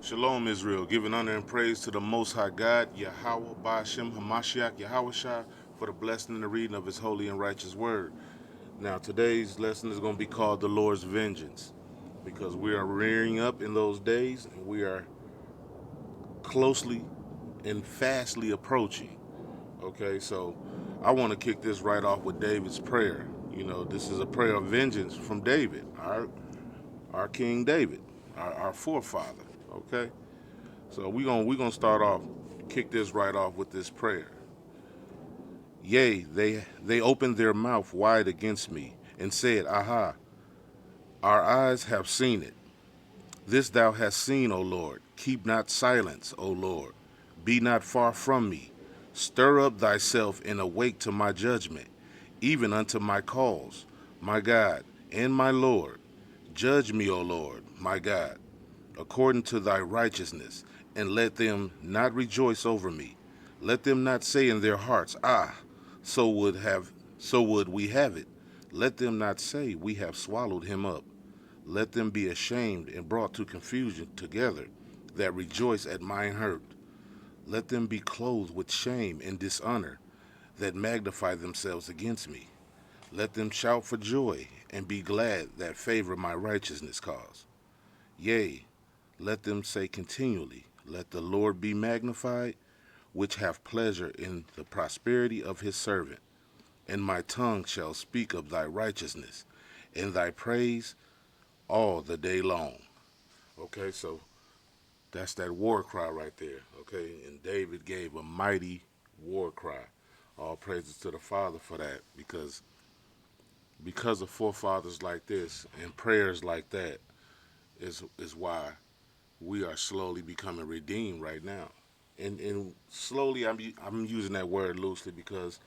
Shalom, Israel, giving honor and praise to the Most High God, Yahweh, Ba'ashem, Hamashiach, Yahushua, for the blessing and the reading of His holy and righteous word. Now, today's lesson is going to be called the Lord's Vengeance, because we are rearing up in those days, and we are closely and fastly approaching. Okay, so I want to kick this right off with David's prayer. You know, this is a prayer of vengeance from David, our King David, our forefather. Okay. So we gonna start off, kick this right off with this prayer. Yea, they opened their mouth wide against me, and said, Aha, our eyes have seen it. This thou hast seen, O Lord. Keep not silence, O Lord. Be not far from me. Stir up thyself and awake to my judgment, even unto my cause, my God and my Lord. Judge me, O Lord, my God, according to thy righteousness, and let them not rejoice over me. Let them not say in their hearts, Ah, so would we have it. Let them not say, We have swallowed him up. Let them be ashamed and brought to confusion together that rejoice at mine hurt. Let them be clothed with shame and dishonor that magnify themselves against me. Let them shout for joy and be glad that favor my righteousness cause. Yea, let them say continually, Let the Lord be magnified, which have pleasure in the prosperity of his servant. And my tongue shall speak of thy righteousness and thy praise all the day long. Okay, so that's that war cry right there. Okay, and David gave a mighty war cry. All praises to the Father for that, because of forefathers like this and prayers like that is why we are slowly becoming redeemed right now. And slowly, I'm using that word loosely because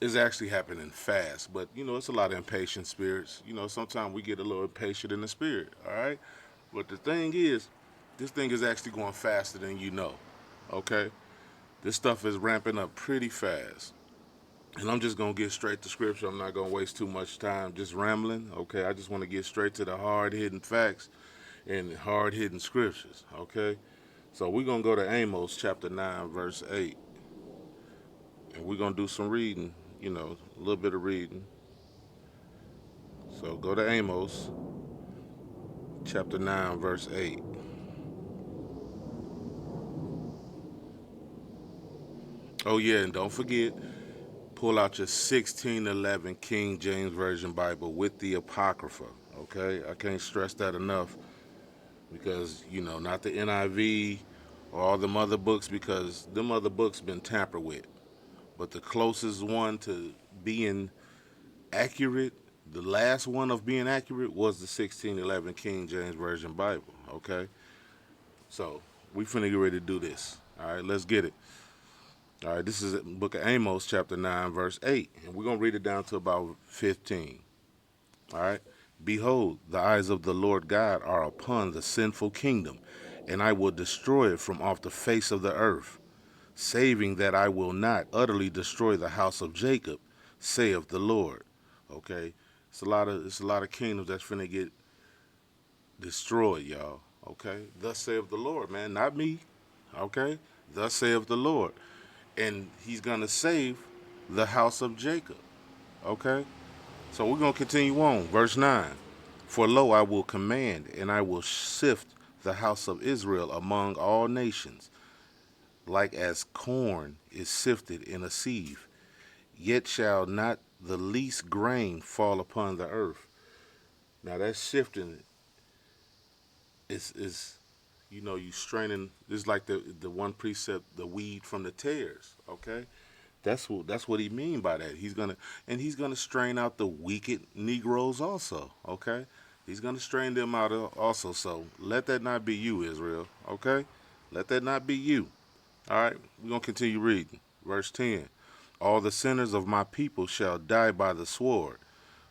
it's actually happening fast. But you know, it's a lot of impatient spirits. You know, sometimes we get a little impatient in the spirit. All right, but the thing is, this thing is actually going faster than you know. Okay, this stuff is ramping up pretty fast. And I'm just gonna get straight to scripture. I'm not gonna waste too much time just rambling. Okay, I just want to get straight to the hard hitting facts and hard hitting scriptures. Okay, so we're gonna go to Amos chapter 9, verse 8, and we're gonna do some reading. You know, a little bit of reading. So go to Amos chapter 9, verse 8. Oh yeah, and don't forget, pull out your 1611 King James Version Bible with the Apocrypha. Okay, I can't stress that enough, because you know, not the NIV or all them other books, because them other books been tampered with. But the closest one to being accurate, the last one of being accurate, was the 1611 King James Version Bible. Okay, so we finna get ready to do this. All right, let's get it. All right, this is the book of Amos, chapter 9, verse 8, and we're gonna read it down to about 15. All right. Behold, the eyes of the Lord God are upon the sinful kingdom, and I will destroy it from off the face of the earth, saving that I will not utterly destroy the house of Jacob, saith the Lord. Okay, it's a lot of kingdoms that's finna get destroyed, y'all. Okay, thus saith the Lord, man, not me. Okay, thus saith the Lord, and He's gonna save the house of Jacob. Okay, so we're gonna continue on, verse 9. For lo, I will command, and I will sift the house of Israel among all nations, like as corn is sifted in a sieve. Yet shall not the least grain fall upon the earth. Now that shifting is you know, you straining. It's like the one precept, the weed from the tares. Okay, that's what he mean by that. He's gonna strain out the wicked Negroes also. Okay, he's gonna strain them out also. So let that not be you, Israel. Okay, let that not be you. All right, we're gonna continue reading. Verse 10. All the sinners of my people shall die by the sword,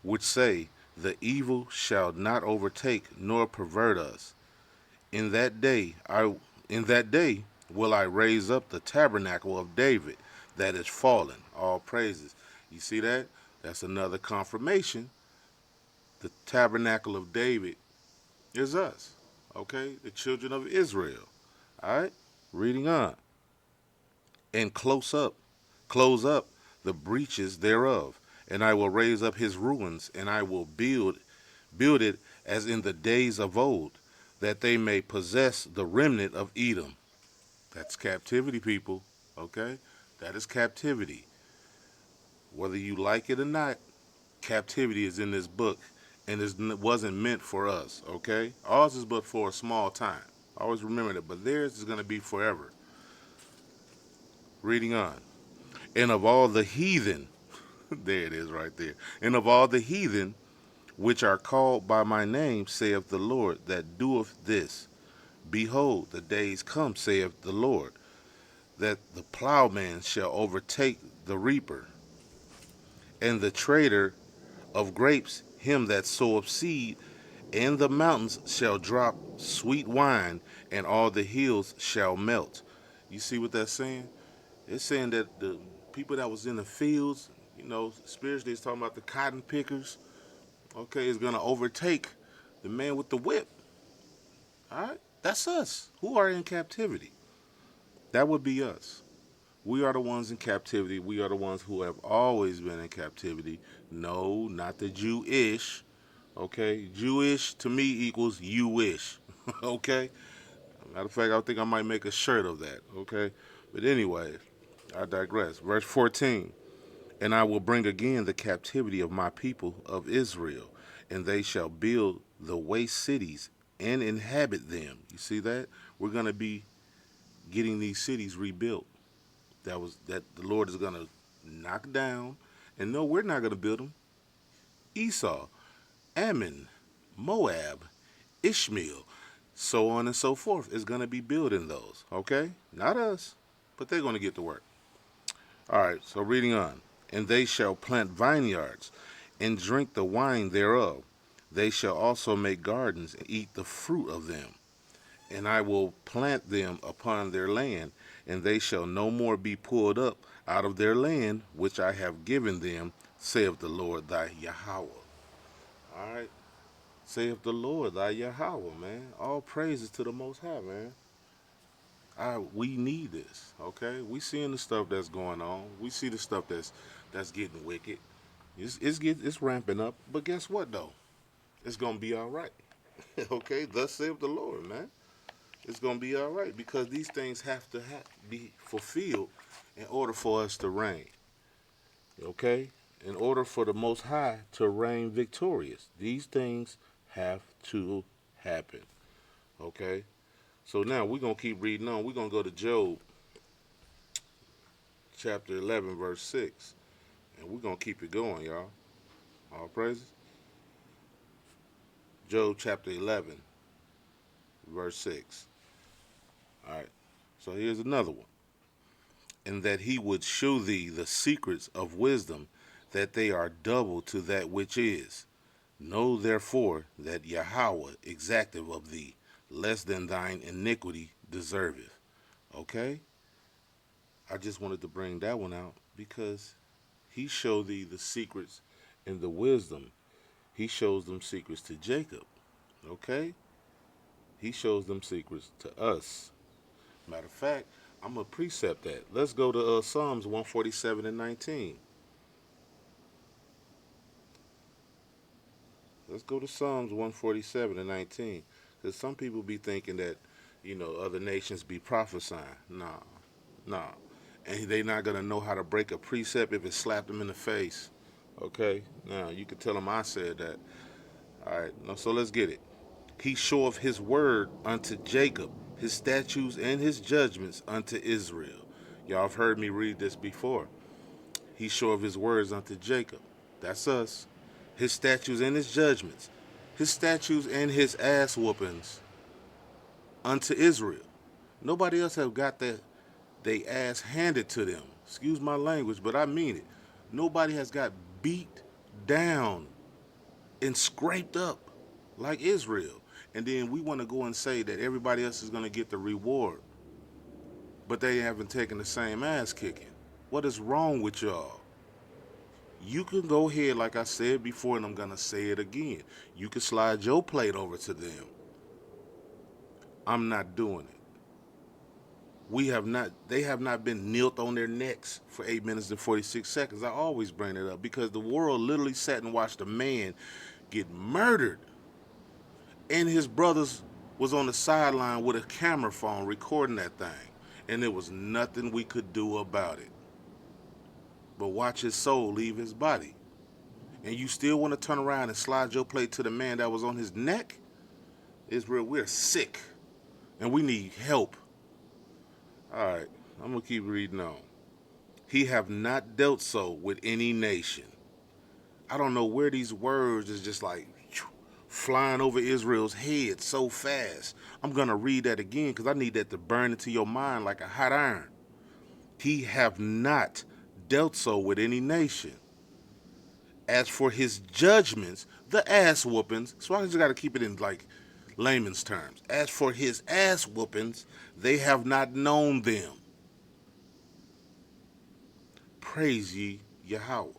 which say, The evil shall not overtake nor pervert us. In that day I in that day will I raise up the tabernacle of David that is fallen. All praises. You see that? That's another confirmation. The tabernacle of David is us. Okay, the children of Israel. All right, reading on. And close up the breaches thereof, and I will raise up his ruins, and I will build it as in the days of old, that they may possess the remnant of Edom. That's captivity, people. Okay, that is captivity. Whether you like it or not, captivity is in this book, and it wasn't meant for us. Okay, ours is but for a small time. Always remember that, but theirs is going to be forever. Reading on. And of all the heathen, there it is right there. And of all the heathen which are called by my name, saith the Lord, that doeth this. Behold, the days come, saith the Lord, that the plowman shall overtake the reaper, and the trader of grapes him that soweth seed, and the mountains shall drop sweet wine, and all the hills shall melt. You see what that's saying? It's saying that the people that was in the fields, spiritually, it's talking about the cotton pickers, okay, is going to overtake the man with the whip. All right? That's us who are in captivity. That would be us. We are the ones in captivity. We are the ones who have always been in captivity. No, not the Jewish. Okay? Jewish to me equals you wish. Okay? Matter of fact, I think I might make a shirt of that. Okay? But anyway, I digress. Verse 14. And I will bring again the captivity of my people of Israel, and they shall build the waste cities and inhabit them. You see that? We're going to be getting these cities rebuilt. That the Lord is going to knock down. And no, we're not going to build them. Esau, Ammon, Moab, Ishmael, so on and so forth is going to be building those. Okay? Not us, but they're going to get to work. All right, so reading on. And they shall plant vineyards and drink the wine thereof. They shall also make gardens and eat the fruit of them. And I will plant them upon their land, and they shall no more be pulled up out of their land, which I have given them, saith the Lord thy Yahweh. All right, saith the Lord thy Yahweh, man. All praises to the Most High, man. We need this, okay? We seeing the stuff that's going on. We see the stuff that's getting wicked. It's ramping up. But guess what though? It's gonna be all right. Okay, thus saith the Lord, man. It's gonna be all right because these things have to be fulfilled in order for us to reign. Okay, in order for the Most High to reign victorious, these things have to happen. Okay, so now we're gonna keep reading on. We're gonna go to Job chapter 11, verse 6, and we're gonna keep it going, y'all. All praises. Job chapter 11, verse 6. All right. So here's another one. And that he would shew thee the secrets of wisdom, that they are double to that which is. Know therefore that Yahweh exacteth of thee less than thine iniquity deserveth. Okay? I just wanted to bring that one out because he showed thee the secrets and the wisdom. He shows them secrets to Jacob. Okay? He shows them secrets to us. Matter of fact, I'm going to precept that. Let's go to Psalms 147 and 19. Let's go to Psalms 147 and 19. Because some people be thinking that, other nations be prophesying. Nah, nah. And they not going to know how to break a precept if it slapped them in the face. Okay? Now, you can tell them I said that. All right. No, so let's get it. He showeth his word unto Jacob, his statutes and his judgments unto Israel. Y'all have heard me read this before. He showeth his words unto Jacob. That's us. His statutes and his judgments. His statutes and his ass whoopings unto Israel. Nobody else have got that they ass handed to them. Excuse my language, but I mean it. Nobody has got beat down and scraped up like Israel. And then we want to go and say that everybody else is going to get the reward, but they haven't taken the same ass kicking. What is wrong with y'all? You can go ahead, like I said before, and I'm going to say it again. You can slide your plate over to them. I'm not doing it. They have not been knelt on their necks for 8 minutes and 46 seconds. I always bring it up because the world literally sat and watched a man get murdered, and his brothers was on the sideline with a camera phone recording that thing, and there was nothing we could do about it but watch his soul leave his body. And you still want to turn around and slide your plate to the man that was on his neck? Israel, we're sick and we need help. All right, I'm gonna keep reading on. He have not dealt so with any nation. I don't know where these words is just like flying over Israel's head so fast. I'm gonna read that again because I need that to burn into your mind like a hot iron. He have not dealt so with any nation. As for his judgments, the ass whoopings, so I just got to keep it in like layman's terms. As for his ass whoopings, they have not known them. Praise ye Yahweh.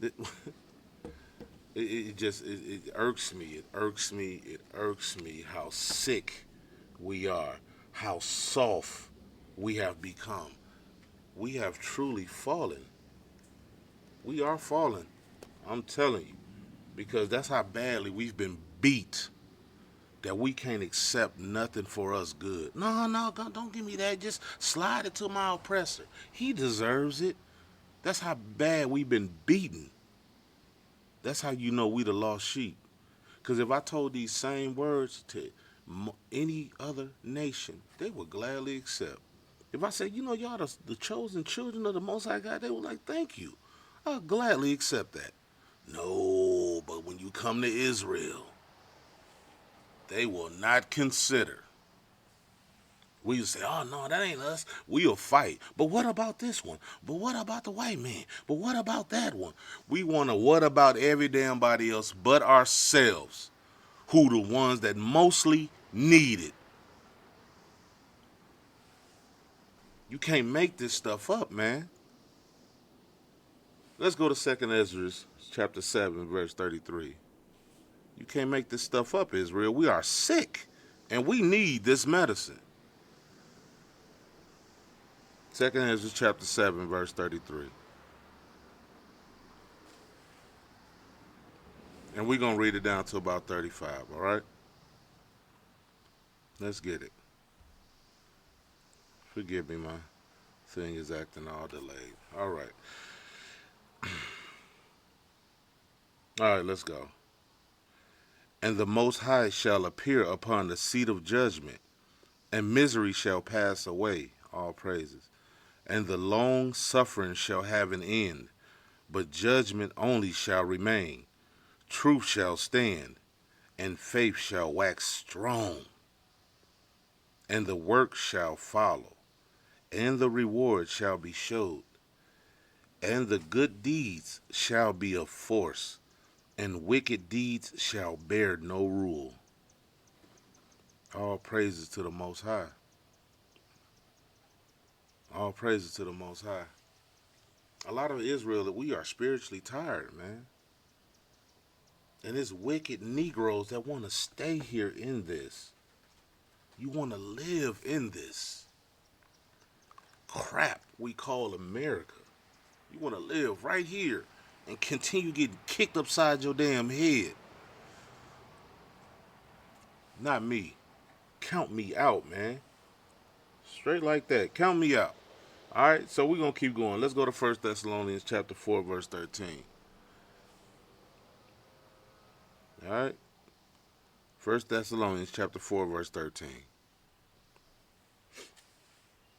It, it irks me. It irks me. It irks me how sick we are, how soft we have become. We have truly fallen. We are fallen. I'm telling you, because that's how badly we've been beat that we can't accept nothing for us good. No, no, don't give me that. Just slide it to my oppressor. He deserves it. That's how bad we've been beaten. That's how you know we the lost sheep. Because if I told these same words to any other nation, they would gladly accept. If I said, y'all the chosen children of the Most High God, they would like, thank you. I'll gladly accept that. No, but when you come to Israel, they will not consider. We say, oh no, that ain't us. We'll fight. But what about this one? But what about the white man? But what about that one? We want to what about every damn body else but ourselves, who the ones that mostly need it. You can't make this stuff up, man. Let's go to 2nd Ezra chapter 7, verse 33. You can't make this stuff up, Israel. We are sick, and we need this medicine. 2nd Ezra chapter 7, verse 33. And we're going to read it down to about 35, all right? Let's get it. Forgive me, my thing is acting all delayed. All right. All right, let's go. And the Most High shall appear upon the seat of judgment, and misery shall pass away, all praises. And the long suffering shall have an end, but judgment only shall remain. Truth shall stand, and faith shall wax strong. And the work shall follow, and the reward shall be showed. And the good deeds shall be of force, and wicked deeds shall bear no rule. All praises to the Most High. All praises to the Most High. A lot of Israel, that we are spiritually tired, man. And it's wicked Negroes that want to stay here in this. You want to live in this crap we call America. You want to live right here and continue getting kicked upside your damn head. Not me. Count me out, man. Straight like that. Count me out. All right, so we're going to keep going. Let's go to 1 Thessalonians chapter 4, verse 13. All right? 1 Thessalonians chapter 4, verse 13.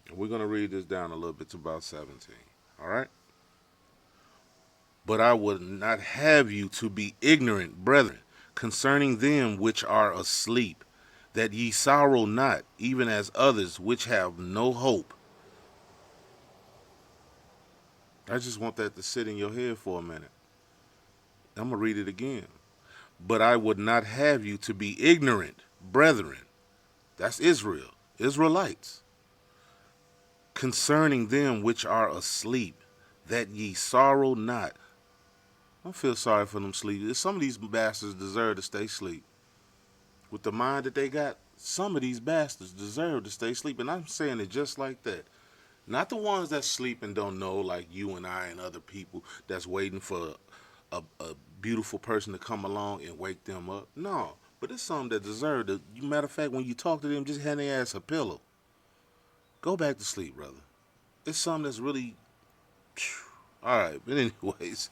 And we're going to read this down a little bit to about 17. All right? But I would not have you to be ignorant, brethren, concerning them which are asleep, that ye sorrow not, even as others which have no hope. I just want that to sit in your head for a minute. I'm going to read it again. But I would not have you to be ignorant, brethren. That's Israel, Israelites. Concerning them which are asleep, that ye sorrow not. Don't feel sorry for them sleep. Some of these bastards deserve to stay asleep with the mind that they got, some of these bastards deserve to stay sleeping. I'm saying it just like that. Not the ones that sleep and don't know, like you and I and other people that's waiting for a beautiful person to come along and wake them up. No, but it's some that deserve to. Matter of fact, when you talk to them, just hand their ass a pillow. Go back to sleep, brother. It's some that's really. All right, but anyways,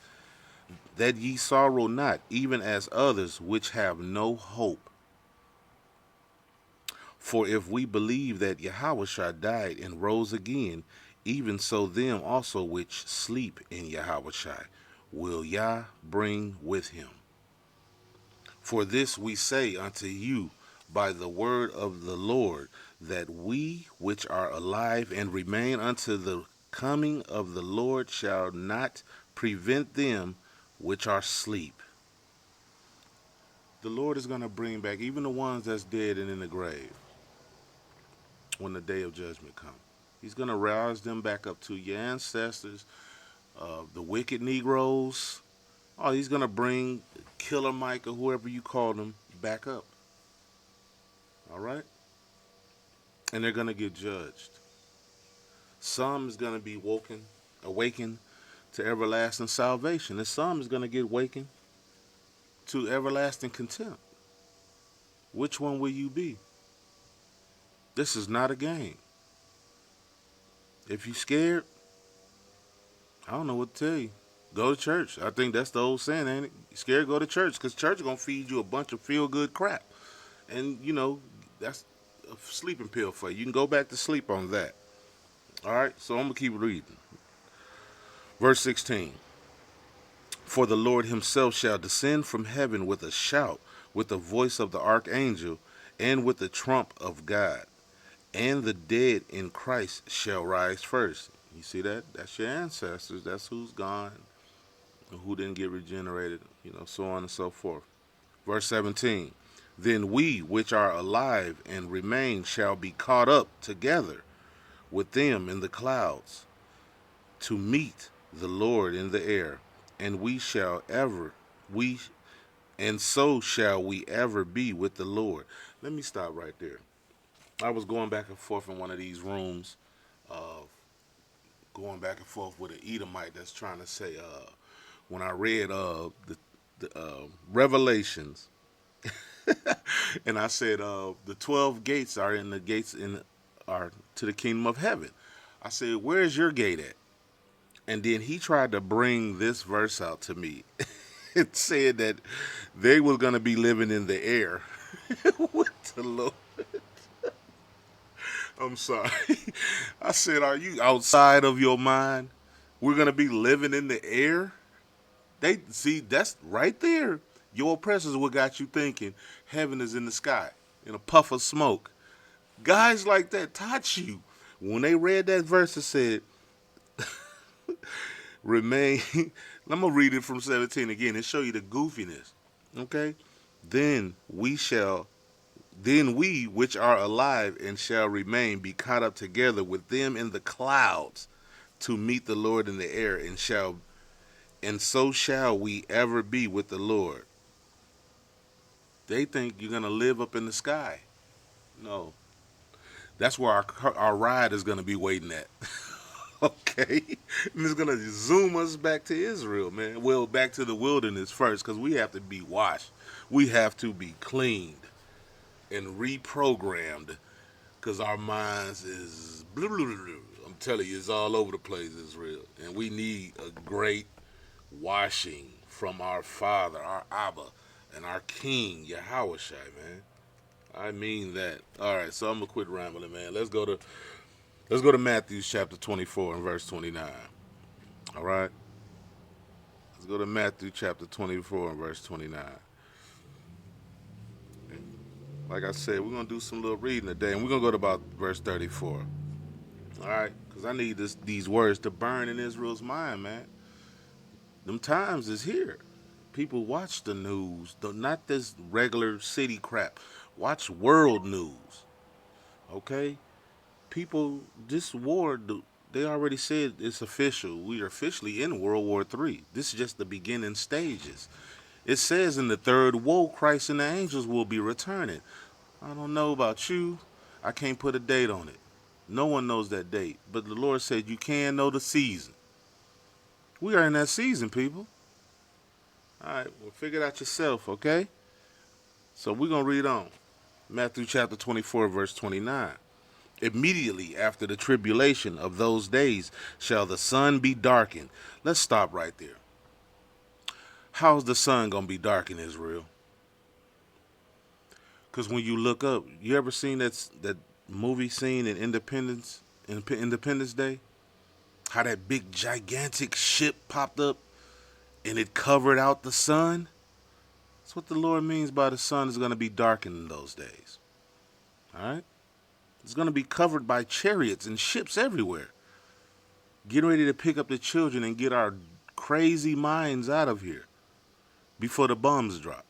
that ye sorrow not, even as others which have no hope. For if we believe that Yahushua died and rose again, even so them also which sleep in Yahushua will Yah bring with him. For this we say unto you by the word of the Lord, that we which are alive and remain unto the coming of the Lord shall not prevent them which are asleep. The Lord is going to bring back even the ones that's dead and in the grave when the day of judgment comes. He's going to rouse them back up to your ancestors, the wicked Negroes. Oh, he's going to bring Killer Mike or whoever you call them back up. All right? And they're going to get judged. Some is going to be awakened to everlasting salvation. And some is going to get awakened to everlasting contempt. Which one will you be? This is not a game. If you're scared, I don't know what to tell you. Go to church. I think that's the old saying, ain't it? You scared, go to church, because church is going to feed you a bunch of feel-good crap. And, that's a sleeping pill for you. You can go back to sleep on that. All right, so I'm going to keep reading. Verse 16. For the Lord himself shall descend from heaven with a shout, with the voice of the archangel, and with the trump of God. And the dead in Christ shall rise first. You see that? That's your ancestors. That's who's gone, who didn't get regenerated, so on and so forth. Verse 17. Then we which are alive and remain shall be caught up together with them in the clouds to meet the Lord in the air, and so shall we ever be with the Lord. Let me stop right there. I was going back and forth in one of these rooms, going back and forth with an Edomite that's trying to say, when I read the Revelations, and I said the 12 gates are are to the kingdom of heaven. I said, where's your gate at? And then he tried to bring this verse out to me. It said that they was gonna be living in the air with the Lord. I'm sorry. I said, are you outside of your mind? We're gonna be living in the air? They see that's right there. Your oppressors what got you thinking heaven is in the sky in a puff of smoke. Guys like that taught you. When they read that verse, it said, remain. I'm gonna read it from 17 again and show you the goofiness. Okay? Then we which are alive and shall remain be caught up together with them in the clouds to meet the Lord in the air, and so shall we ever be with the Lord. They think you're gonna live up in the sky. No. That's where our ride is gonna be waiting at. Okay? And it's gonna zoom us back to Israel, man. Well, back to the wilderness first, because we have to be washed. We have to be cleaned and reprogrammed, because our minds is blah, blah, blah, blah. I'm telling you, it's all over the place, Israel. And we need a great washing from our Father, our Abba, and our King, Yahushua, man. I mean that. All right, so I'm gonna quit rambling, man. Let's go to Matthew chapter 24 and verse 29. All right? Let's go to Matthew chapter 24 and verse 29. Like I said, we're going to do some little reading today, and we're going to go to about verse 34. All right? Because I need these words to burn in Israel's mind, man. Them times is here. People watch the news, not this regular city crap. Watch world news, okay? People, this war, they already said it's official. We are officially in World War III. This is just the beginning stages. It says in the third woe, Christ and the angels will be returning. I don't know about you. I can't put a date on it. No one knows that date. But the Lord said you can know the season. We are in that season, people. All right, well, figure it out yourself, okay? So we're going to read on. Matthew chapter 24, verse 29. Immediately after the tribulation of those days shall the sun be darkened. Let's stop right there. How's the sun going to be darkened, Israel? Because when you look up, you ever seen that movie scene in Independence Day? How that big gigantic ship popped up and it covered out the sun? That's what the Lord means by the sun is going to be darkened in those days. All right? It's going to be covered by chariots and ships everywhere. Getting ready to pick up the children and get our crazy minds out of here before the bombs drop.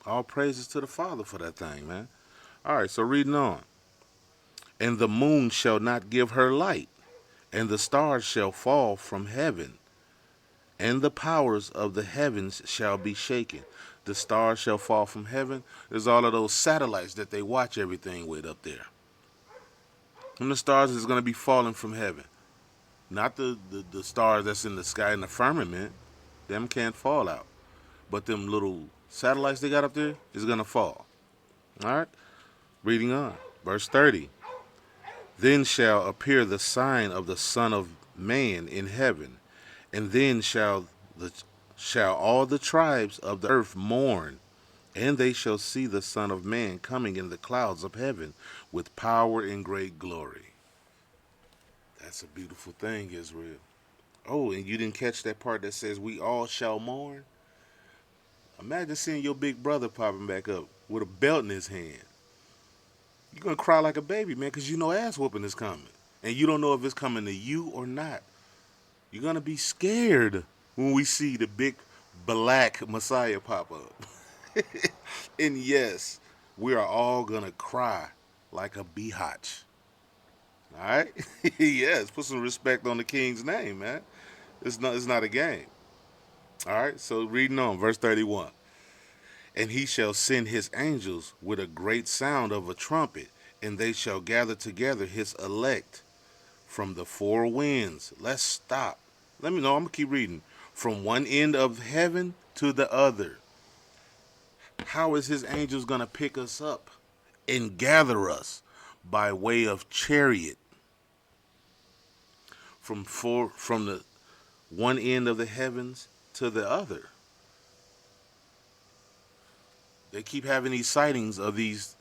All praises to the Father for that thing, man. All right, so reading on. And the moon shall not give her light, and the stars shall fall from heaven, and the powers of the heavens shall be shaken. The stars shall fall from heaven. There's all of those satellites that they watch everything with up there. And the stars is going to be falling from heaven. Not the stars that's in the sky in the firmament. Them can't fall out. But them little satellites they got up there is going to fall. All right? Reading on. Verse 30. Then shall appear the sign of the Son of Man in heaven, and then shall all the tribes of the earth mourn, and they shall see the Son of Man coming in the clouds of heaven with power and great glory. That's a beautiful thing, Israel. Oh, and you didn't catch that part that says we all shall mourn? Imagine seeing your big brother popping back up with a belt in his hand. You're going to cry like a baby, man, because you know ass whooping is coming. And you don't know if it's coming to you or not. You're going to be scared when we see the big black Messiah pop up. And yes, we are all going to cry like a biatch. All right? Yes, put some respect on the king's name, man. It's not a game. All right, so reading on, verse 31. And he shall send his angels with a great sound of a trumpet, and they shall gather together his elect from the four winds. Let's stop. Let me know. I'm going to keep reading. From one end of heaven to the other. How is his angels going to pick us up and gather us? By way of chariot. From the one end of the heavens to the other. They keep having these sightings of these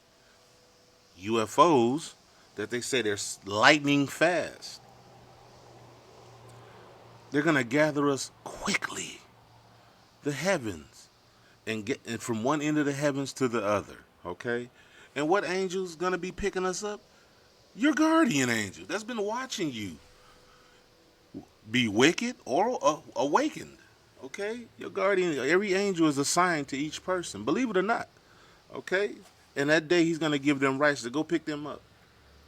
UFOs that they say they're lightning fast. They're going to gather us quickly, the heavens, and from one end of the heavens to the other, okay? And what angel's going to be picking us up? Your guardian angel that's been watching you be wicked or awakened, okay? Your guardian, every angel is assigned to each person, believe it or not, okay? And that day he's going to give them rights to go pick them up.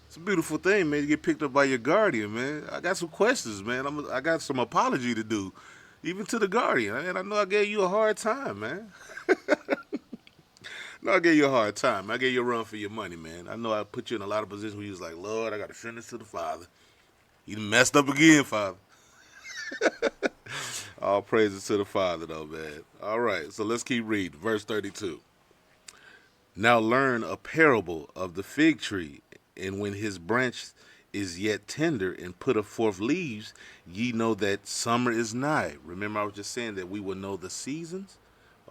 It's a beautiful thing, man. You get picked up by your guardian, man. I got some questions, man. I got some apology to do, even to the guardian. And I know I gave you a hard time, man. No, I gave you a hard time. I gave you a run for your money, man. I know I put you in a lot of positions where you was like, Lord, I got to send this to the Father. You done messed up again, Father. All praises to the Father, though, man. All right, so let's keep reading. Verse 32. Now learn a parable of the fig tree, and when his branch is yet tender and putteth forth leaves, ye know that summer is nigh. Remember, I was just saying that we will know the seasons.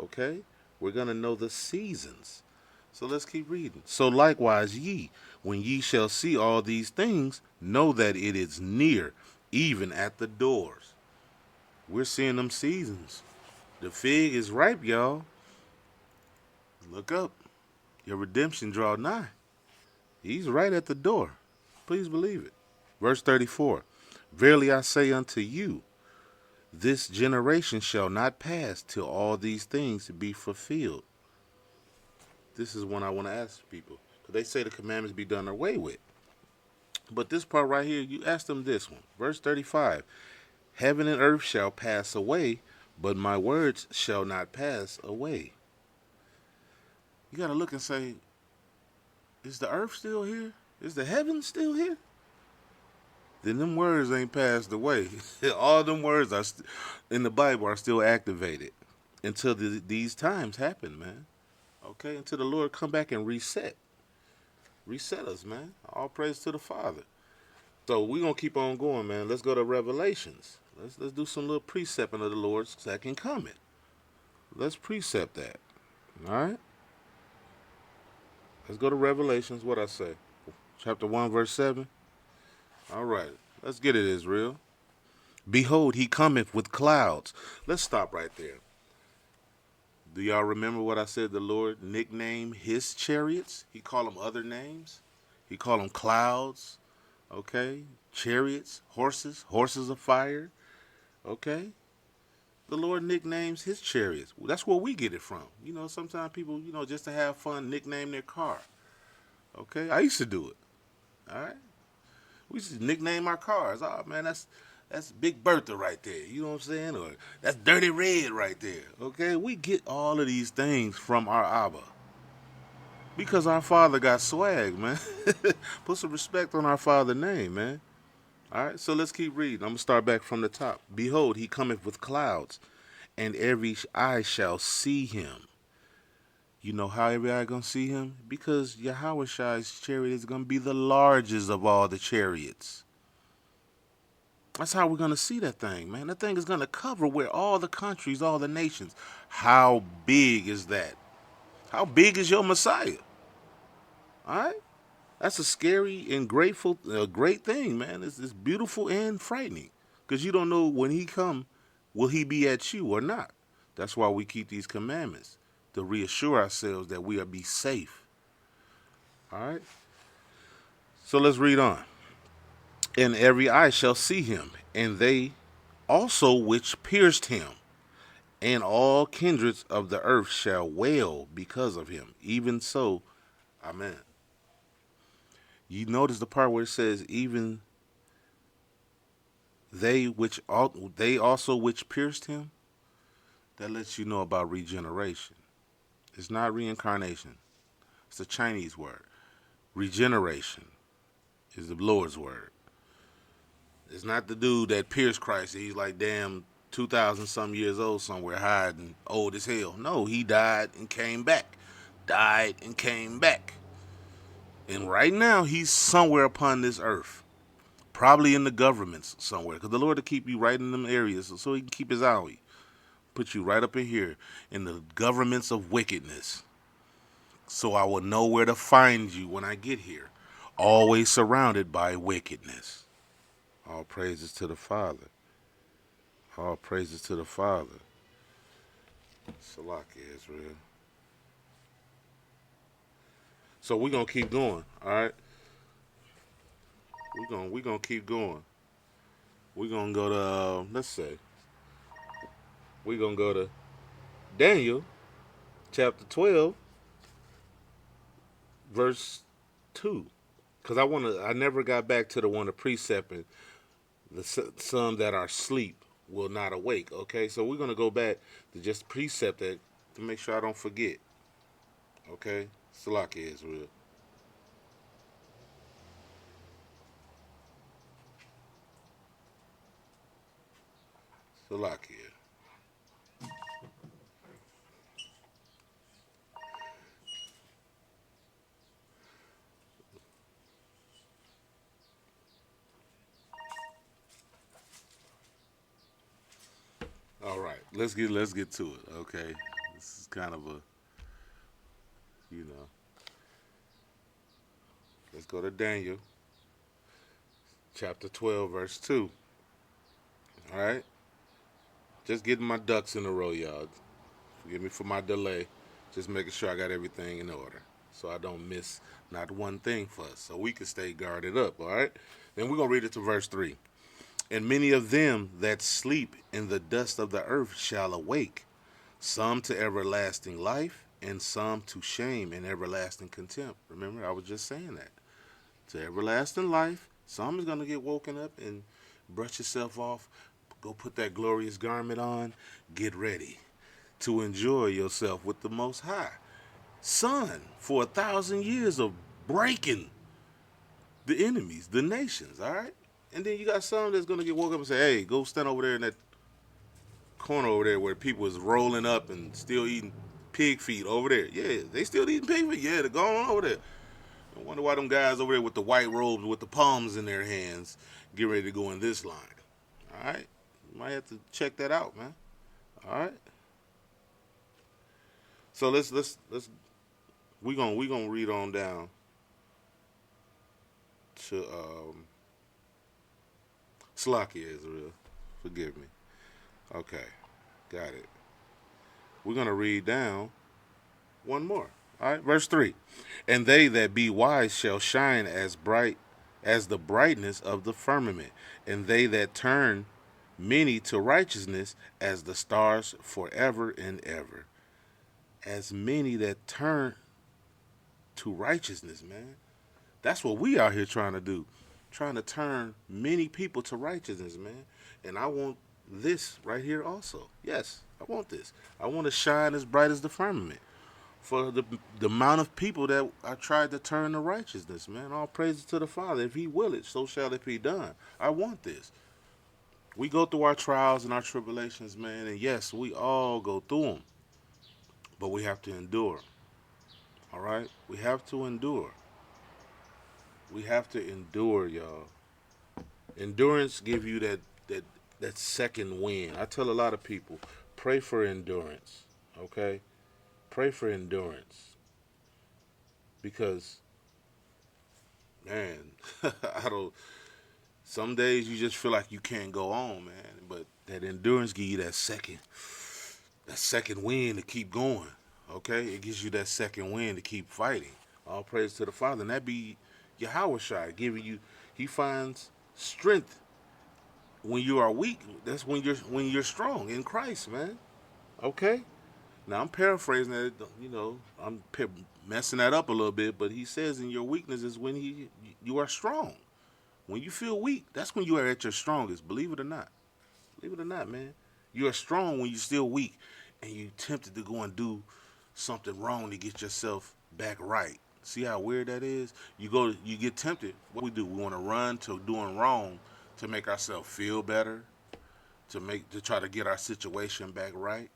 Okay? We're going to know the seasons. So let's keep reading. So likewise ye, when ye shall see all these things, know that it is near, even at the doors. We're seeing them seasons. The fig is ripe, y'all. Look up. Your redemption draw nigh. He's right at the door. Please believe it. Verse 34. Verily I say unto you, this generation shall not pass till all these things be fulfilled. This is one I want to ask people. Because they say the commandments be done away with. But this part right here, you ask them this one. Verse 35. Heaven and earth shall pass away, but my words shall not pass away. You got to look and say, is the earth still here? Is the heaven still here? Then them words ain't passed away. All them words are in the Bible are still activated until these times happen, man. Okay, until the Lord come back and reset us, man. All praise to the Father. So we're gonna keep on going, man. Let's go to Revelations. Let's do some little precepting of the Lord's second coming. Let's precept that. All right. Let's go to Revelations. What I say? Chapter 1, verse 7. All right. Let's get it, Israel. Behold, he cometh with clouds. Let's stop right there. Do y'all remember what I said the Lord nicknamed his chariots? He called them other names. He called them clouds, okay? Chariots, horses of fire, okay? The Lord nicknames his chariots. That's where we get it from. You know, sometimes people, just to have fun, nickname their car, okay? I used to do it, all right? We used to nickname our cars. Oh, man, that's Big Bertha right there. You know what I'm saying? Or that's Dirty Red right there. Okay? We get all of these things from our Abba. Because our Father got swag, man. Put some respect on our Father's name, man. All right? So let's keep reading. I'm going to start back from the top. Behold, he cometh with clouds, and every eye shall see him. You know how every eye going to see him? Because Yahweh's chariot is going to be the largest of all the chariots. That's how we're going to see that thing, man. That thing is going to cover where all the countries, all the nations. How big is that? How big is your Messiah? All right? That's a scary and great thing, man. It's beautiful and frightening because you don't know when he come, will he be at you or not? That's why we keep these commandments, to reassure ourselves that we are be safe. All right? So let's read on. And every eye shall see him, and they also which pierced him, and all kindreds of the earth shall wail because of him. Even so, amen. You notice the part where it says, even they also which pierced him? That lets you know about regeneration. It's not reincarnation. It's a Chinese word. Regeneration is the Lord's word. It's not the dude that pierced Christ. He's like damn 2,000 some years old somewhere hiding, old as hell. No, he died and came back. Died and came back. And right now he's somewhere upon this earth. Probably in the governments somewhere. Because the Lord will keep you right in them areas so he can keep his eye on you. Put you right up in here in the governments of wickedness. So I will know where to find you when I get here. Always surrounded by wickedness. All praises to the Father. All praises to the Father. Salaki, Israel. So we're going to keep going, all right? We're gonna keep going. We're going to go to, let's say, we're going to go to Daniel chapter 12, verse 2. Because I never got back to the one of precepting, some that are asleep will not awake. Okay, so we're gonna go back to just precept that to make sure I don't forget. Okay, Salaki Israel. Salakia. All right, let's get to it. Okay, this is kind of a, you know, let's go to Daniel chapter 12, verse 2. All right, just getting my ducks in a row, y'all. Forgive me for my delay. Just making sure I got everything in order so I don't miss not one thing for us, so we can stay guarded up, all right? Then we're going to read it to verse 3. And many of them that sleep in the dust of the earth shall awake, some to everlasting life, and some to shame and everlasting contempt. Remember, I was just saying that. To everlasting life, some is going to get woken up and brush yourself off, Go put that glorious garment on. Get ready to enjoy yourself with the Most High. Son, for 1,000 years of breaking the enemies, the nations, all right? And then you got some that's going to get woke up and say, hey, go stand over there in that corner over there where people is rolling up and still eating pig feet over there. Yeah, they still eating pig feet. Yeah, they're going on over there. I wonder why them guys over there with the white robes with the palms in their hands get ready to go in this line. All right? You might have to check that out, man. All right? So let's we gonna read on down to Slakia Israel. Forgive me. Okay, got it. We're gonna read down one more. All right, verse 3. And they that be wise shall shine as bright as the brightness of the firmament, and they that turn many to righteousness as the stars forever and ever. As many that turn to righteousness, man. That's what we out here trying to do. Trying to turn many people to righteousness, man. And I want this right here also. Yes, I want this. I want to shine as bright as the firmament for the amount of people that I tried to turn to righteousness, man. All praises to the Father. If he will it, so shall it be done. I want this. We go through our trials and our tribulations, man, and yes, we all go through them, but we have to endure. All right? We have to endure. We have to endure, y'all. Endurance give you that second win. I tell a lot of people, pray for endurance. Okay? Pray for endurance. Because man, I don't some days you just feel like you can't go on, man. But that endurance give you that second win to keep going. Okay? It gives you that second win to keep fighting. All praise to the Father. And that be Yahweh Shai giving you he finds strength when you are weak. That's when you're strong in Christ, man. Okay? Now I'm paraphrasing that, I'm messing that up a little bit, but he says in your weakness is when you are strong. When you feel weak, that's when you are at your strongest. Believe it or not. Believe it or not, man. You are strong when you're still weak, and you tempted to go and do something wrong to get yourself back right. See how weird that is? You get tempted. What we do? We want to run to doing wrong to make ourselves feel better, to try to get our situation back right.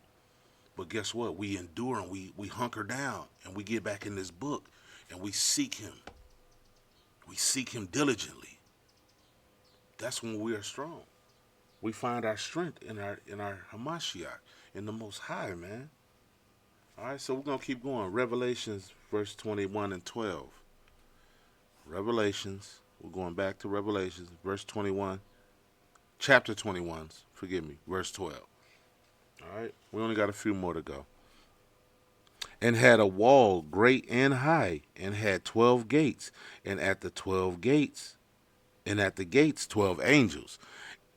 But guess what? We endure and we hunker down and we get back in this book and we seek him. We seek him diligently. That's when we are strong. We find our strength in our Hamashiach, in the Most High, man. All right, so we're gonna keep going. Revelations, verse 21 and 12. Revelations. We're going back to Revelations, verse 21, chapter 21. Forgive me, verse 12. All right, we only got a few more to go. And had a wall great and high, and had 12 gates, and at the 12 gates, and at the gates 12 angels,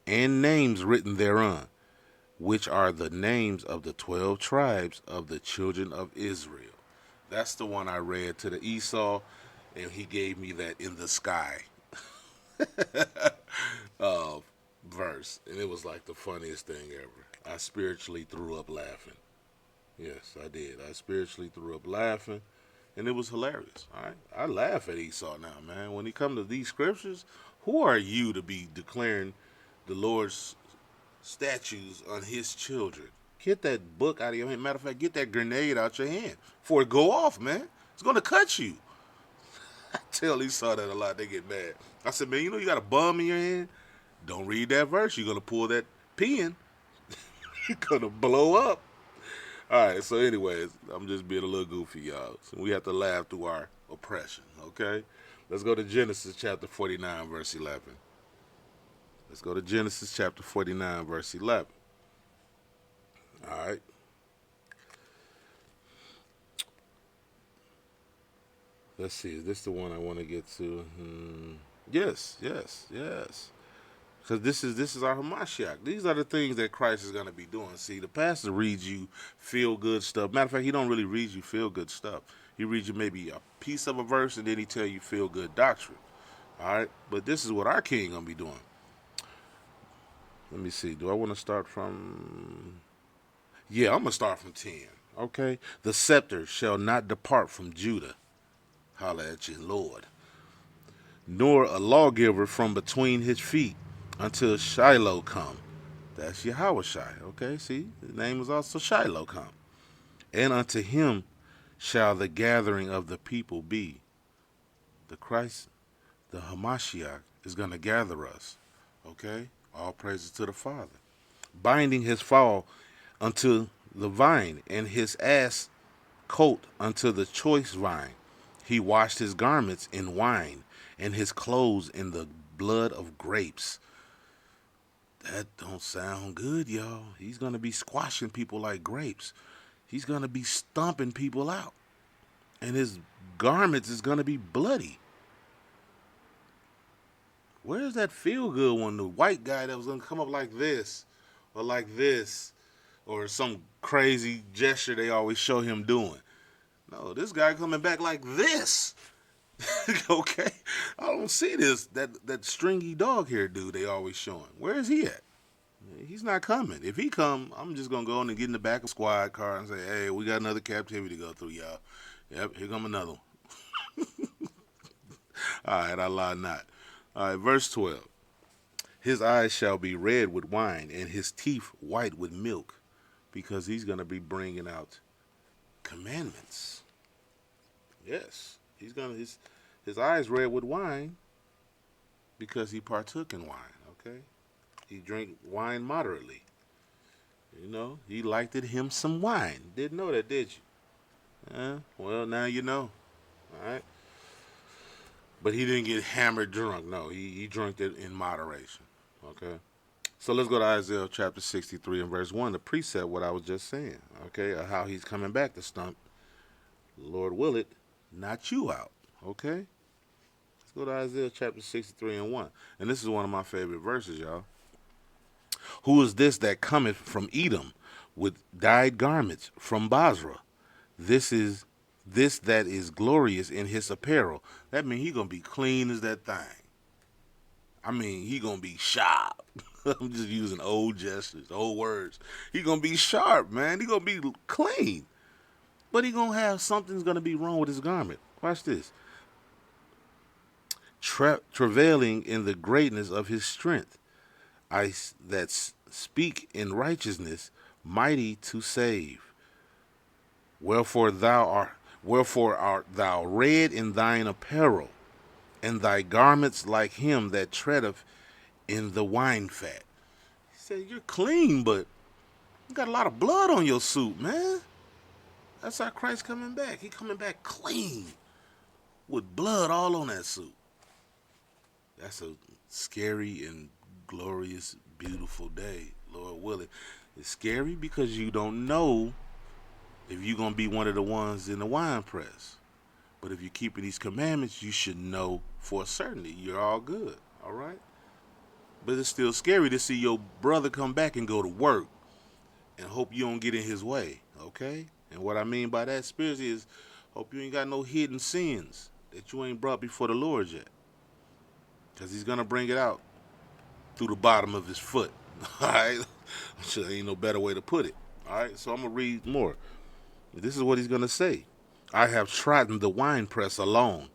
and names written thereon, which are the names of the 12 tribes of the children of Israel. That's the one I read to the Esau, and he gave me that in the sky verse, and it was like the funniest thing ever. I spiritually threw up laughing. Yes, I did. I spiritually threw up laughing, and it was hilarious. All right, I laugh at Esau now, man. When he come to these scriptures, who are you to be declaring the Lord's statutes on his children? Get that book out of your hand. Matter of fact, get that grenade out your hand before it go off, man. It's gonna cut you. I tell Esau that a lot. They get mad. I said, man, you got a bum in your hand. Don't read that verse. You're gonna pull that pin. You're gonna blow up. All right. So, anyways, I'm just being a little goofy, y'all. So we have to laugh through our oppression. Okay. Let's go to Genesis chapter 49, verse 11. Let's go to Genesis chapter 49, verse 11. All right. Let's see. Is this the one I want to get to? Yes, yes, yes. Because this is our Hamashiach. These are the things that Christ is going to be doing. See, the pastor reads you feel good stuff. Matter of fact, he don't really read you feel good stuff. He reads you maybe a piece of a verse and then he tell you feel good doctrine. All right, but this is what our King gonna be doing. Let me see. Do I want to start from? Yeah, I'm going to start from 10. Okay. The scepter shall not depart from Judah. Holla at you, Lord. Nor a lawgiver from between his feet until Shiloh come. That's Yahushai. Okay, see? His name is also Shiloh come. And unto him shall the gathering of the people be. The Christ, the Hamashiach, is going to gather us. Okay? All praises to the Father. Binding his fall unto the vine, and his ass coat unto the choice vine. He washed his garments in wine, and his clothes in the blood of grapes. That don't sound good, y'all. He's going to be squashing people like grapes. He's going to be stomping people out. And his garments is going to be bloody. Where's that feel good one? The white guy that was going to come up like this, or like this, or some crazy gesture they always show him doing. No, this guy coming back like this. Okay? I don't see this. That stringy dog hair dude they always showing. Where is he at? He's not coming. If he come, I'm just going to go in and get in the back of a squad car and say, hey, we got another captivity to go through, y'all. Yep, here come another one. All right, I lie not. All right, verse 12. His eyes shall be red with wine, and his teeth white with milk, because he's going to be bringing out commandments. Yes, he's going to his eyes red with wine because he partook in wine. Okay, he drank wine moderately. You know, he liked it him some wine. Didn't know that, did you? Well, now you know. All right. But he didn't get hammered drunk. No, he drank it in moderation. Okay. So let's go to Isaiah chapter 63 and verse 1 to precept what I was just saying. Okay. How he's coming back to stump, Lord will it, not you out. Okay. Let's go to Isaiah chapter 63 and 1. And this is one of my favorite verses, y'all. Who is this that cometh from Edom with dyed garments from Basra? This that is glorious in his apparel. That means he gonna be clean as that thing. I mean, he gonna be sharp. I'm just using old gestures, old words. He gonna be sharp, man. He gonna be clean. But he gonna have something's gonna be wrong with his garment. Watch this. Travailing in the greatness of his strength. I that speak in righteousness, mighty to save. Wherefore art thou red in thine apparel, and thy garments like him that treadeth in the wine fat. He said, you're clean, but you got a lot of blood on your suit, man. That's how Christ coming back. He coming back clean with blood all on that suit. That's a scary and glorious, beautiful day, Lord willing. It's scary because you don't know if you're going to be one of the ones in the wine press. But if you're keeping these commandments, you should know for a certainty you're all good, all right? But it's still scary to see your brother come back and go to work and hope you don't get in his way, okay? And what I mean by that spiritually is hope you ain't got no hidden sins that you ain't brought before the Lord yet. Because he's going to bring it out through the bottom of his foot, all right? There ain't no better way to put it, all right? So I'm going to read more. This is what he's going to say. I have trodden the winepress alone,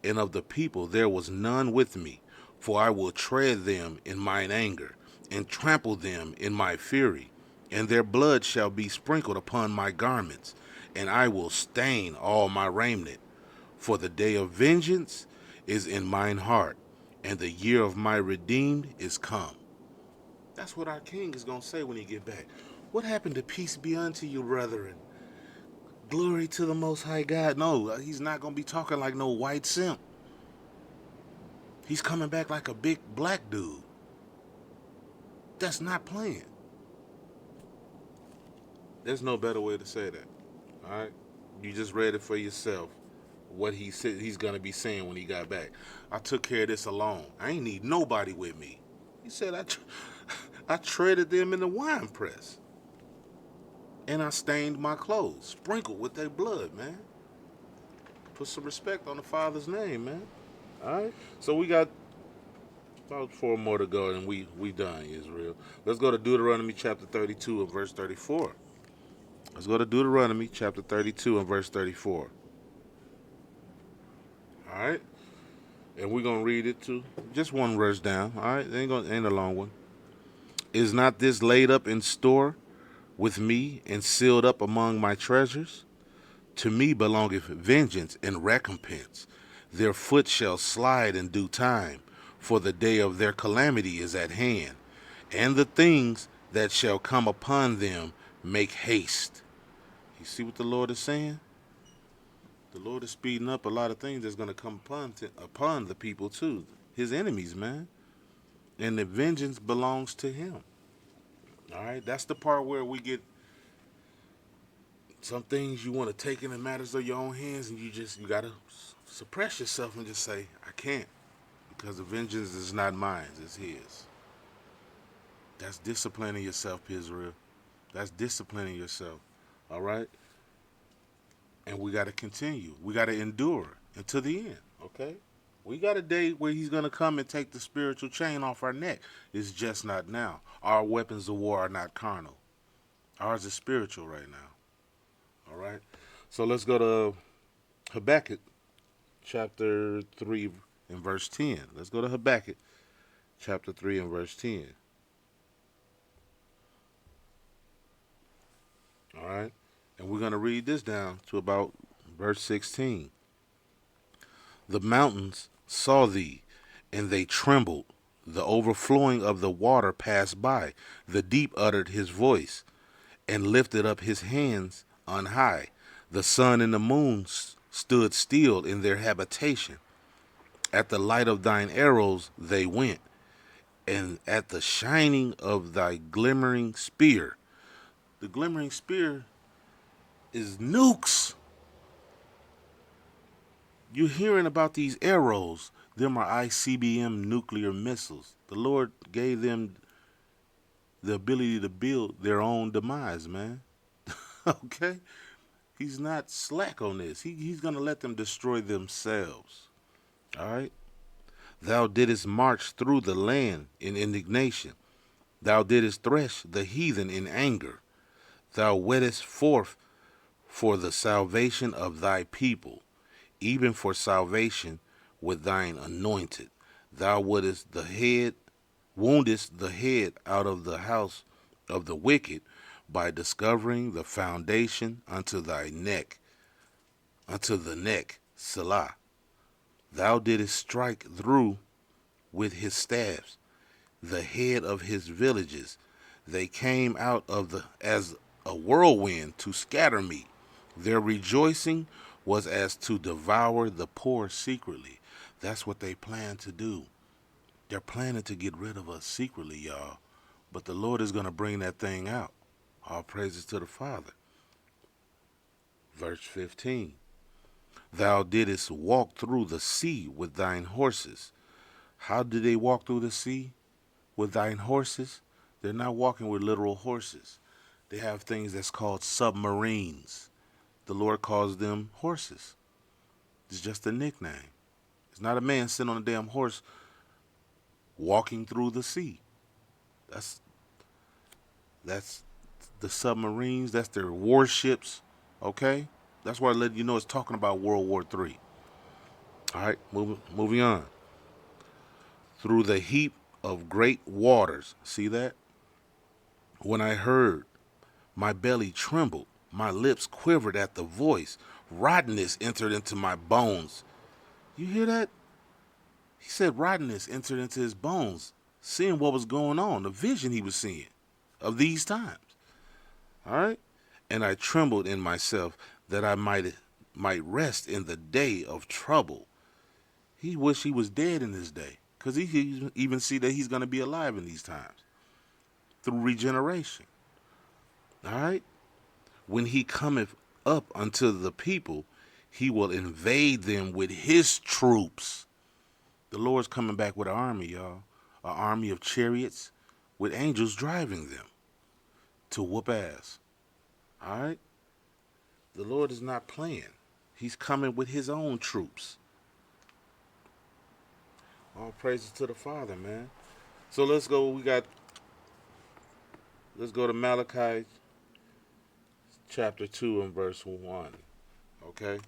and of the people there was none with me. For I will tread them in mine anger, and trample them in my fury. And their blood shall be sprinkled upon my garments, and I will stain all my raiment. For the day of vengeance is in mine heart, and the year of my redeemed is come. That's what our king is going to say when he get back. What happened to peace be unto you, brethren? Glory to the Most High God. No, he's not going to be talking like no white simp. He's coming back like a big black dude. That's not playing. There's no better way to say that. All right? You just read it for yourself. What he said he's going to be saying when he got back. I took care of this alone. I ain't need nobody with me. He said, I treaded them in the wine press. And I stained my clothes, sprinkled with their blood, man. Put some respect on the Father's name, man. All right? So we got About four more to go, and we done, Israel. Let's go to Deuteronomy chapter 32 and verse 34. Let's go to Deuteronomy chapter 32 and verse 34. All right? And we're going to read it too. Just one verse down. All right? Ain't a long one. Is not this laid up in store with me and sealed up among my treasures? To me belongeth vengeance and recompense. Their foot shall slide in due time, for the day of their calamity is at hand, and the things that shall come upon them make haste. You see what the Lord is saying? The Lord is speeding up a lot of things that's going to come upon the people too, his enemies, man. And the vengeance belongs to him. All right, that's the part where we get some things you want to take in the matters of your own hands, and you gotta suppress yourself and just say, I can't, because the vengeance is not mine, it's his. That's disciplining yourself, Israel. That's disciplining yourself. All right? And we got to continue. We got to endure until the end. Okay? We got a day where he's going to come and take the spiritual chain off our neck. It's just not now. Our weapons of war are not carnal. Ours is spiritual right now. All right? So let's go to Habakkuk chapter 3 and verse 10. Let's go to Habakkuk chapter 3 and verse 10. All right? And we're going to read this down to about verse 16. The mountains saw thee, and they trembled. The overflowing of the water passed by. The deep uttered his voice, and lifted up his hands on high. The sun and the moon stood still in their habitation. At the light of thine arrows they went, and at the shining of thy glimmering spear. The glimmering spear is nukes. You're hearing about these arrows. Them are ICBM nuclear missiles. The Lord gave them the ability to build their own demise, man. Okay? He's not slack on this. He's going to let them destroy themselves. All right? Thou didst march through the land in indignation. Thou didst thresh the heathen in anger. Thou wettest forth for the salvation of thy people, even for salvation with thine anointed. Thou woundest the head out of the house of the wicked by discovering the foundation unto the neck, Selah. Thou didst strike through with his staves the head of his villages. They came out of as a whirlwind to scatter me. Their rejoicing was as to devour the poor secretly. That's what they plan to do. They're planning to get rid of us secretly, y'all. But the Lord is going to bring that thing out. All praises to the Father. Verse 15. Thou didst walk through the sea with thine horses. How did they walk through the sea with thine horses? They're not walking with literal horses. They have things that's called submarines. The Lord calls them horses. It's just a nickname. It's not a man sitting on a damn horse walking through the sea. That's the submarines. That's their warships. Okay? That's why I let you know it's talking about World War III. All right, moving on. Through the heap of great waters. See that? When I heard, my belly trembled. My lips quivered at the voice. Rottenness entered into my bones. You hear that? He said rottenness entered into his bones, seeing what was going on, the vision he was seeing of these times. All right? And I trembled in myself that I might rest in the day of trouble. He wished he was dead in this day, because he can even see that he's going to be alive in these times through regeneration. All right? When he cometh up unto the people, he will invade them with his troops. The Lord's coming back with an army, y'all. An army of chariots with angels driving them to whoop ass. All right? The Lord is not playing. He's coming with his own troops. All praises to the Father, man. So let's go. Let's go to Malachi chapter 2 and verse 1. Okay?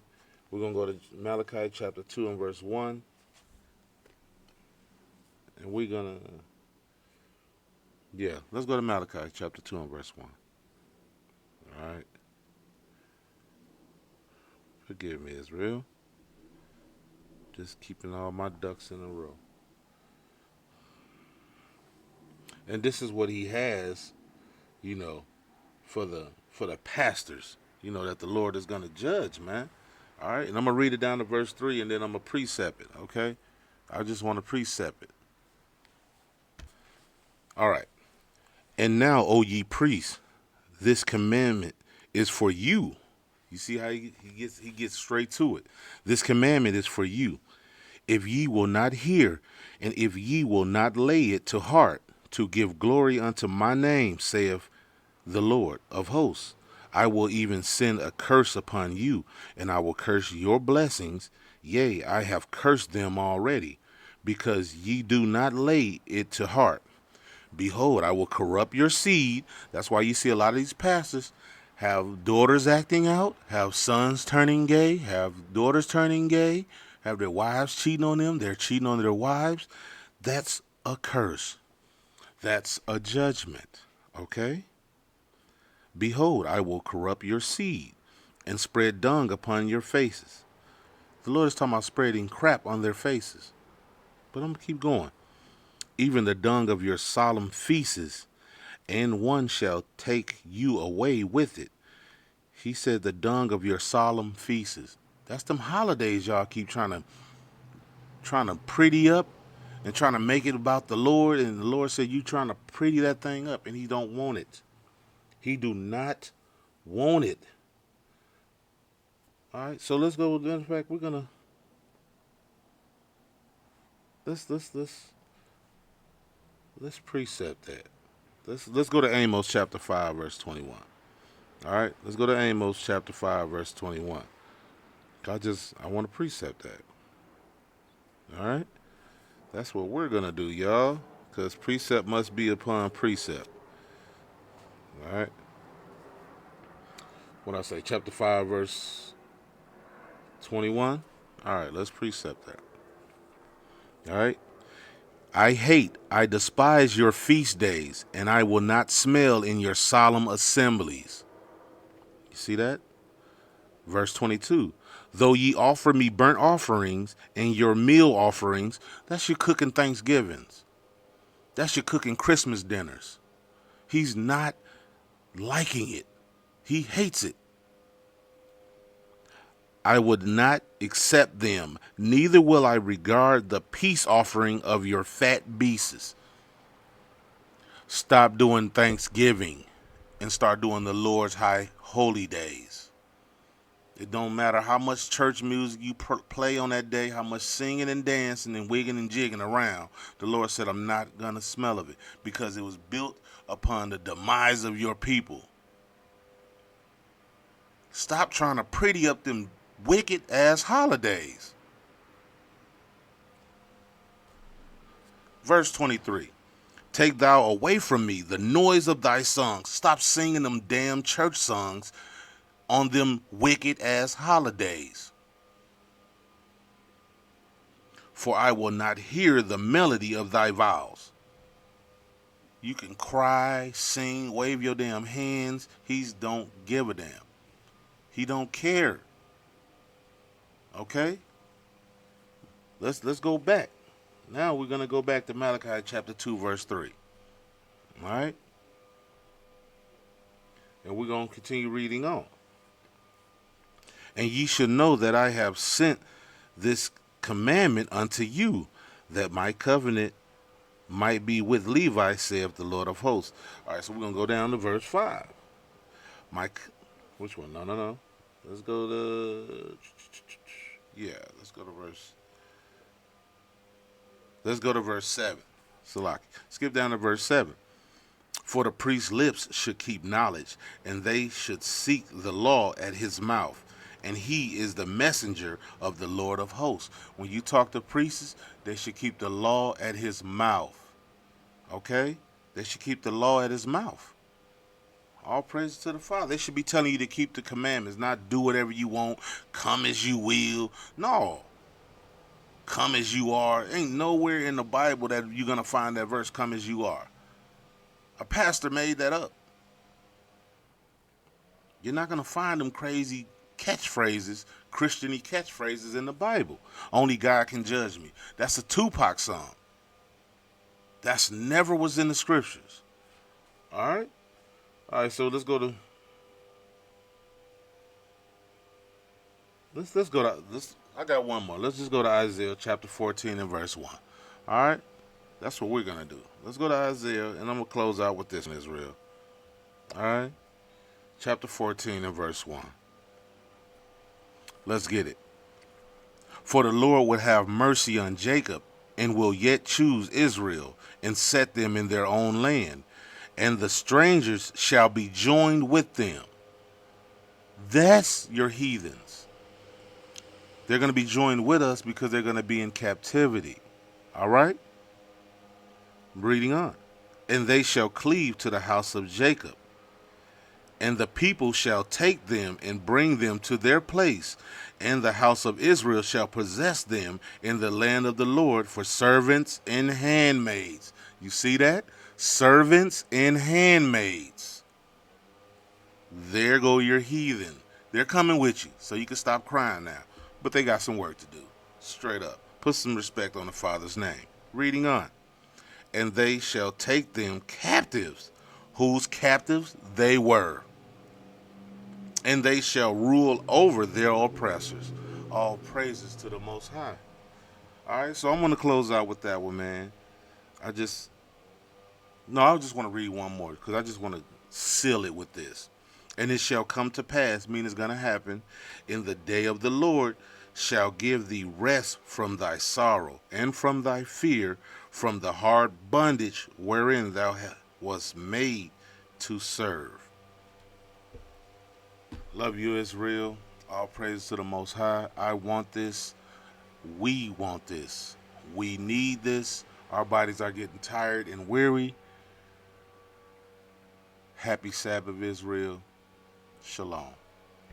We're going to go to Malachi chapter 2 and verse 1. And we're going to, let's go to Malachi chapter 2 and verse 1. All right? Forgive me, Israel. Just keeping all my ducks in a row. And this is what he has, for the pastors, that the Lord is going to judge, man. All right? And I'm going to read it down to verse 3, and then I'm going to precept it, okay? I just want to precept it. All right. And now, O ye priests, this commandment is for you. You see how he gets straight to it. This commandment is for you. If ye will not hear, and if ye will not lay it to heart, to give glory unto my name, saith the Lord of hosts, I will even send a curse upon you, and I will curse your blessings. Yea, I have cursed them already, because ye do not lay it to heart. Behold, I will corrupt your seed. That's why you see a lot of these pastors have daughters acting out, have sons turning gay, have daughters turning gay, have their wives cheating on them, they're cheating on their wives. That's a curse. That's a judgment, okay? Behold, I will corrupt your seed and spread dung upon your faces. The Lord is talking about spreading crap on their faces. But I'm going to keep going. Even the dung of your solemn feasts, and one shall take you away with it. He said the dung of your solemn feasts. That's them holidays y'all keep trying to pretty up and trying to make it about the Lord. And the Lord said you trying to pretty that thing up, and he don't want it. He do not want it. All right, so let's go. In fact, we're gonna let's precept that. Let's go to Amos chapter 5 verse 21. All right, let's go to Amos chapter 5 verse 21. I want to precept that. All right, that's what we're gonna do, y'all, because precept must be upon precept. All right. What I say, chapter 5 verse 21. All right, let's precept that. All right. I despise your feast days, and I will not smell in your solemn assemblies. You see that? Verse 22. Though ye offer me burnt offerings and your meal offerings, that's your cooking Thanksgivings. That's your cooking Christmas dinners. He's not liking it. He hates it. I would not accept them, neither will I regard the peace offering of your fat beasts. Stop doing Thanksgiving and start doing the Lord's high holy days. It don't matter how much church music you play on that day, how much singing and dancing and wigging and jigging around. The Lord said, I'm not going to smell of it, because it was built upon the demise of your people. Stop trying to pretty up them wicked ass holidays. Verse 23. Take thou away from me the noise of thy songs. Stop singing them damn church songs on them wicked ass holidays. For I will not hear the melody of thy vows. You can cry, sing, wave your damn hands. He don't give a damn. He don't care. Okay? Let's go back. Now we're going to go back to Malachi chapter 2 verse 3. All right? And we're going to continue reading on. And ye should know that I have sent this commandment unto you, that my covenant might be with Levi, saith the Lord of hosts. All right, so we're going to go down to verse 5. Which one? No. Let's go to... Let's go to verse 7. Salaki. Skip down to verse 7. For the priest's lips should keep knowledge, and they should seek the law at his mouth, and he is the messenger of the Lord of hosts. When you talk to priests, they should keep the law at his mouth. Okay? They should keep the law at his mouth. All praises to the Father. They should be telling you to keep the commandments, not do whatever you want, come as you will. No. Come as you are. Ain't nowhere in the Bible that you're going to find that verse, come as you are. A pastor made that up. You're not going to find them crazy catchphrases, Christian-y catchphrases in the Bible. Only God can judge me. That's a Tupac song. That's never was in the scriptures. All right? All right, so let's go to... Let's go to... I got one more. Let's just go to Isaiah chapter 14 and verse 1. All right? That's what we're going to do. Let's go to Isaiah, and I'm going to close out with this in Israel. All right? Chapter 14 and verse 1. Let's get it. For the Lord would have mercy on Jacob, and will yet choose Israel, and set them in their own land. And the strangers shall be joined with them. That's your heathens. They're going to be joined with us because they're going to be in captivity. All right? Reading on. And they shall cleave to the house of Jacob. And the people shall take them and bring them to their place. And the house of Israel shall possess them in the land of the Lord for servants and handmaids. You see that? Servants and handmaids. There go your heathen. They're coming with you, so you can stop crying now. But they got some work to do. Straight up. Put some respect on the Father's name. Reading on. And they shall take them captives, whose captives they were. And they shall rule over their oppressors. All praises to the Most High. All right, so I'm going to close out with that one, man. I just want to read one more because I just want to seal it with this. And it shall come to pass, meaning it's going to happen, in the day of the Lord shall give thee rest from thy sorrow and from thy fear, from the hard bondage wherein thou wast made to serve. Love you, Israel. All praise to the Most High. I want this. We want this. We need this. Our bodies are getting tired and weary. Happy Sabbath, Israel. Shalom.